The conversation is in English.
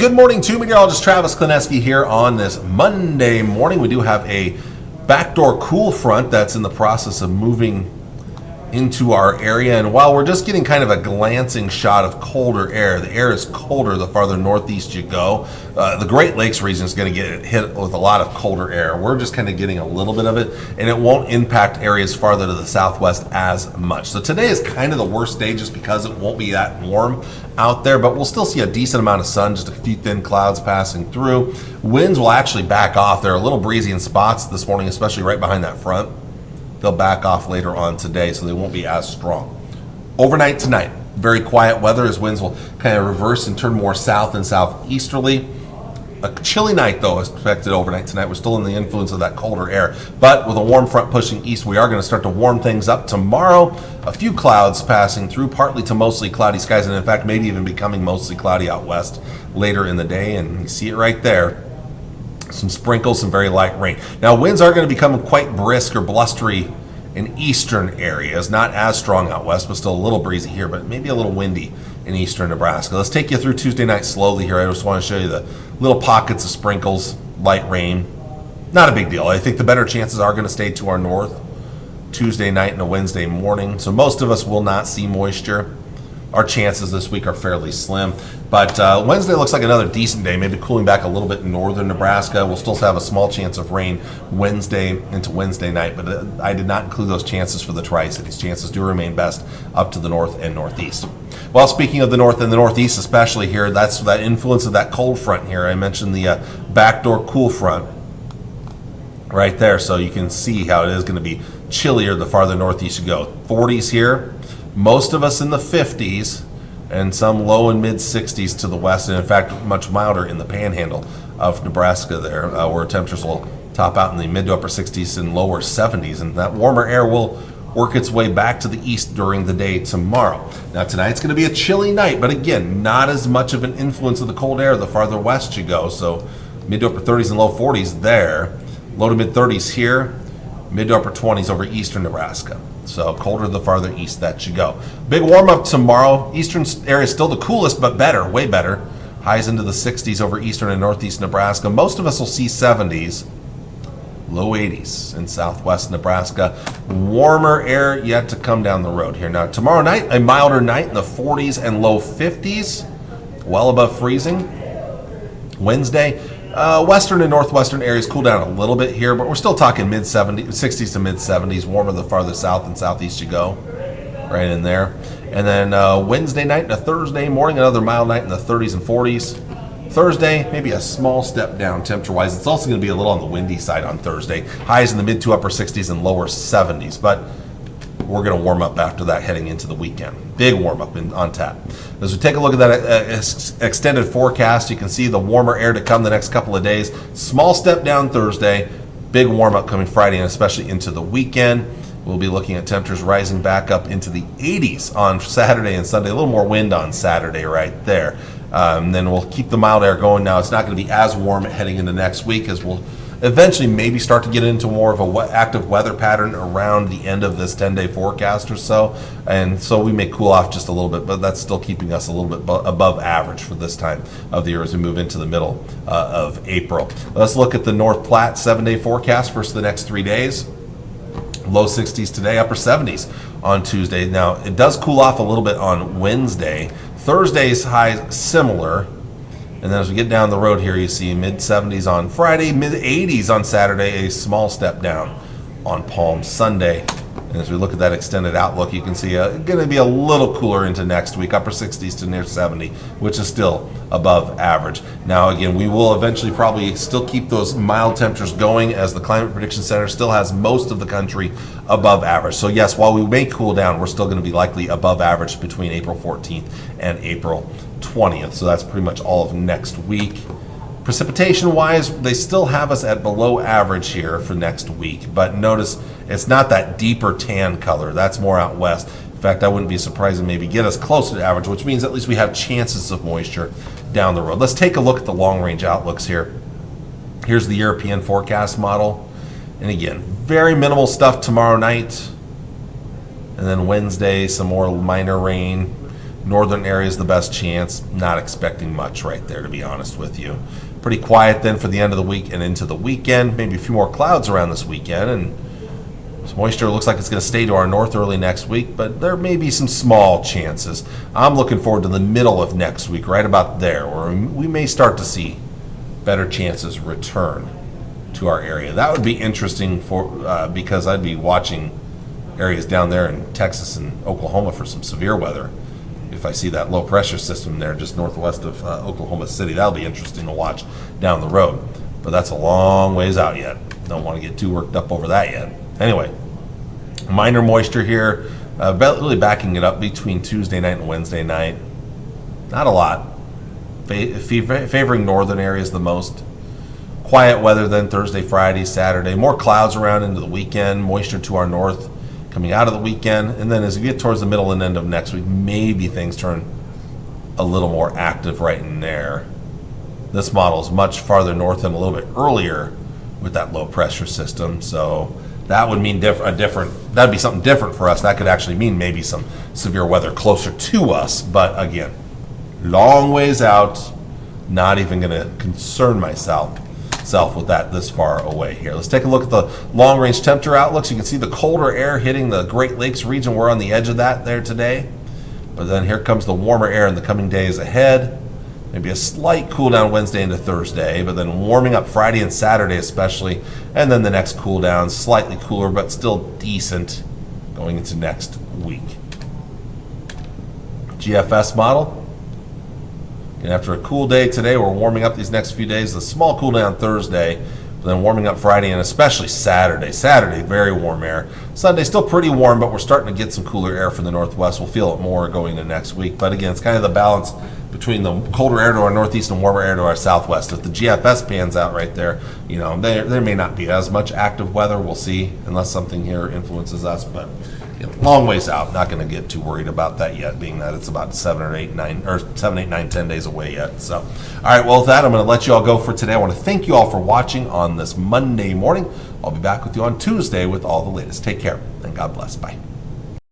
good morning to meteorologist Travis Klineski here on this Monday morning. We do have a backdoor cool front that's in the process of moving into our area, and while we're just getting kind of a glancing shot of colder air, the air is colder the farther northeast you go. The Great Lakes region is going to get hit with a lot of colder air. We're just kind of getting a little bit of it, and it won't impact areas farther to the southwest as much. So today is kind of the worst day just because it won't be that warm out there, but we'll still see a decent amount of sun, just a few thin clouds passing through. Winds will actually back off. They're a little breezy in spots this morning, especially right behind that front. They'll back off later on today, so they won't be as strong. Overnight tonight, very quiet weather as winds will kind of reverse and turn more south and southeasterly. A chilly night, though, is expected overnight tonight. We're still in the influence of that colder air, but with a warm front pushing east, we are going to start to warm things up tomorrow. A few clouds passing through, partly to mostly cloudy skies, and in fact, maybe even becoming mostly cloudy out west later in the day, and you see it right there. Some sprinkles, some very light rain. Now, winds are going to become quite brisk or blustery in eastern areas. Not as strong out west, but still a little breezy here, but maybe a little windy in eastern Nebraska. Let's take you through Tuesday night slowly here. I just want to show you the little pockets of sprinkles, light rain. Not a big deal. I think the better chances are going to stay to our north Tuesday night and a Wednesday morning. So most of us will not see moisture. Our chances this week are fairly slim, but Wednesday looks like another decent day, maybe cooling back a little bit in northern Nebraska. We'll still have a small chance of rain Wednesday into Wednesday night, but I did not include those chances for the Tri-Cities. Chances do remain best up to the north and northeast. Well, speaking of the north and the northeast especially here, that's that influence of that cold front here. I mentioned the backdoor cool front right there, so you can see how it is going to be chillier the farther northeast you go. 40s here. Most of us in the 50s, and some low and mid 60s to the west, and in fact much milder in the panhandle of Nebraska there, where temperatures will top out in the mid to upper 60s and lower 70s, and that warmer air will work its way back to the east during the day tomorrow. Now tonight's going to be a chilly night, but again, not as much of an influence of the cold air the farther west you go, so mid to upper 30s and low 40s there, low to mid 30s here, mid to upper 20s over eastern Nebraska. So colder the farther east that you go. Big warm up tomorrow. Eastern area is still the coolest, but better, way better. Highs into the 60s over eastern and northeast Nebraska. Most of us will see 70s, low 80s in southwest Nebraska. Warmer air yet to come down the road here. Now tomorrow night, a milder night in the 40s and low 50s, well above freezing. Wednesday, western and northwestern areas cool down a little bit here, but we're still talking mid 70s, 60s to mid 70s, warmer the farther south and southeast you go, right in there. And then Wednesday night and a Thursday morning, another mild night in the 30s and 40s. Thursday, maybe a small step down temperature-wise. It's also going to be a little on the windy side on Thursday. Highs in the mid to upper 60s and lower 70s, but we're going to warm up after that heading into the weekend. Big warm up on tap. As we take a look at that extended forecast, you can see the warmer air to come the next couple of days. Small step down Thursday, big warm up coming Friday and especially into the weekend. We'll be looking at temperatures rising back up into the 80s on Saturday and Sunday. A little more wind on Saturday right there. Then we'll keep the mild air going. Now it's not going to be as warm heading into next week as we'll eventually maybe start to get into more of a active weather pattern around the end of this 10-day forecast or so, and so we may cool off just a little bit, but that's still keeping us a little bit above average for this time of the year as we move into the middle of April. Let's look at the North Platte 7-day forecast for the next 3 days. Low 60s today, upper 70s on Tuesday. Now it does cool off a little bit on Wednesday. Thursday's high similar. And then as we get down the road here, you see mid 70s on Friday, mid 80s on Saturday, a small step down on Palm Sunday. And as we look at that extended outlook, you can see going to be a little cooler into next week, upper 60s to near 70, which is still above average. Now, again, we will eventually probably still keep those mild temperatures going as the Climate Prediction Center still has most of the country above average. So yes, while we may cool down, we're still going to be likely above average between April 14th and April 20th. So that's pretty much all of next week. Precipitation-wise, they still have us at below average here for next week, but notice it's not that deeper tan color. That's more out west. In fact, I wouldn't be surprised to maybe get us closer to average, which means at least we have chances of moisture down the road. Let's take a look at the long-range outlooks here. Here's the European forecast model. And again, very minimal stuff tomorrow night. And then Wednesday, some more minor rain. Northern area is the best chance. Not expecting much right there, to be honest with you. Pretty quiet then for the end of the week and into the weekend. Maybe a few more clouds around this weekend, and some moisture looks like it's going to stay to our north early next week, but there may be some small chances. I'm looking forward to the middle of next week, right about there, where we may start to see better chances return to our area. That would be interesting because I'd be watching areas down there in Texas and Oklahoma for some severe weather. If I see that low pressure system there just northwest of Oklahoma City, that'll be interesting to watch down the road. But that's a long ways out yet. Don't want to get too worked up over that yet. Anyway, minor moisture here, really backing it up between Tuesday night and Wednesday night. Not a lot. Favoring northern areas the most. Quiet weather then Thursday, Friday, Saturday. More clouds around into the weekend. Moisture to our north coming out of the weekend. And then as we get towards the middle and end of next week, maybe things turn a little more active right in there. This model is much farther north and a little bit earlier with that low pressure system. So that would mean that'd be something different for us. That could actually mean maybe some severe weather closer to us. But again, long ways out, not even going to concern myself with that this far away here. Let's take a look at the long-range temperature outlooks. You can see the colder air hitting the Great Lakes region. We're on the edge of that there today. But then here comes the warmer air in the coming days ahead. Maybe a slight cool down Wednesday into Thursday, but then warming up Friday and Saturday especially. And then the next cool down, slightly cooler, but still decent going into next week. GFS model. And after a cool day today, we're warming up these next few days. A small cool down Thursday, but then warming up Friday and especially Saturday. Saturday, very warm air. Sunday, still pretty warm, but we're starting to get some cooler air from the northwest. We'll feel it more going into next week. But again, it's kind of the balance between the colder air to our northeast and warmer air to our southwest. If the GFS pans out right there, there may not be as much active weather. We'll see, unless something here influences us. But long ways out. Not going to get too worried about that yet, being that it's about 7, 8, 9, 10 days away yet. So, all right, well, with that, I'm going to let you all go for today. I want to thank you all for watching on this Monday morning. I'll be back with you on Tuesday with all the latest. Take care, and God bless. Bye.